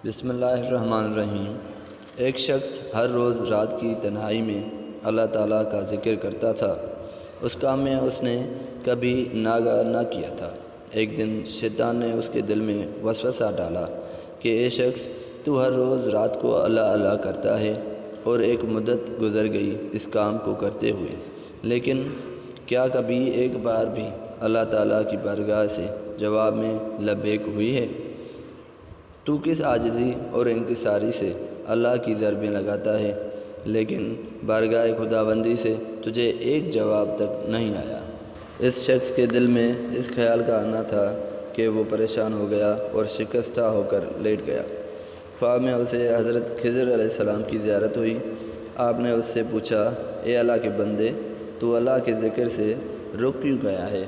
بسم اللہ الرحمن الرحیم۔ ایک شخص ہر روز رات کی تنہائی میں اللہ تعالیٰ کا ذکر کرتا تھا۔ اس کام میں اس نے کبھی ناغہ نہ کیا تھا۔ ایک دن شیطان نے اس کے دل میں وسوسہ ڈالا کہ اے شخص، تو ہر روز رات کو اللہ اللہ کرتا ہے اور ایک مدت گزر گئی اس کام کو کرتے ہوئے، لیکن کیا کبھی ایک بار بھی اللہ تعالیٰ کی بارگاہ سے جواب میں لبیک ہوئی ہے؟ تو کس عاجزی اور انکساری سے اللہ کی ضربیں لگاتا ہے، لیکن بارگاہ خداوندی سے تجھے ایک جواب تک نہیں آیا۔ اس شخص کے دل میں اس خیال کا آنا تھا کہ وہ پریشان ہو گیا اور شکستہ ہو کر لیٹ گیا۔ خواب میں اسے حضرت خضر علیہ السلام کی زیارت ہوئی۔ آپ نے اس سے پوچھا، اے اللہ کے بندے، تو اللہ کے ذکر سے رک کیوں گیا ہے؟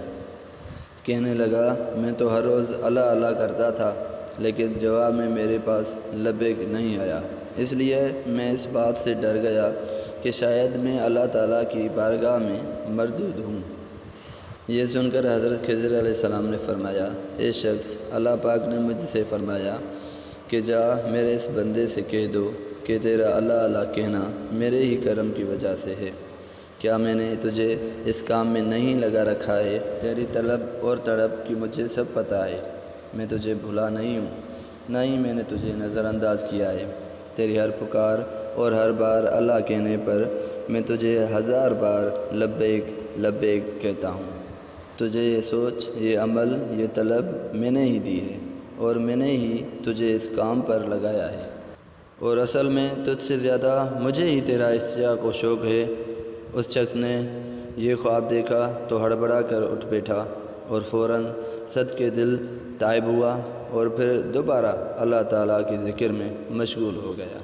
کہنے لگا، میں تو ہر روز اللہ اللہ کرتا تھا، لیکن جواب میں میرے پاس لبیک نہیں آیا، اس لیے میں اس بات سے ڈر گیا کہ شاید میں اللہ تعالیٰ کی بارگاہ میں مردود ہوں۔ یہ سن کر حضرت خضر علیہ السلام نے فرمایا، اے شخص، اللہ پاک نے مجھ سے فرمایا کہ جا میرے اس بندے سے کہہ دو کہ تیرا اللہ اللہ کہنا میرے ہی کرم کی وجہ سے ہے۔ کیا میں نے تجھے اس کام میں نہیں لگا رکھا ہے؟ تیری طلب اور تڑپ کی مجھے سب پتہ ہے۔ میں تجھے بھولا نہیں ہوں، نہ ہی میں نے تجھے نظر انداز کیا ہے۔ تیری ہر پکار اور ہر بار اللہ کہنے پر میں تجھے 1000 بار لبیک لبیک کہتا ہوں۔ تجھے یہ سوچ، یہ عمل، یہ طلب میں نے ہی دی ہے اور میں نے ہی تجھے اس کام پر لگایا ہے، اور اصل میں تجھ سے زیادہ مجھے ہی تیرا اشتیاق و شوق ہے۔ اس شخص نے یہ خواب دیکھا تو ہڑبڑا کر اٹھ بیٹھا اور فوراً صدقے دل تائب ہوا اور پھر دوبارہ اللہ تعالیٰ کے ذکر میں مشغول ہو گیا۔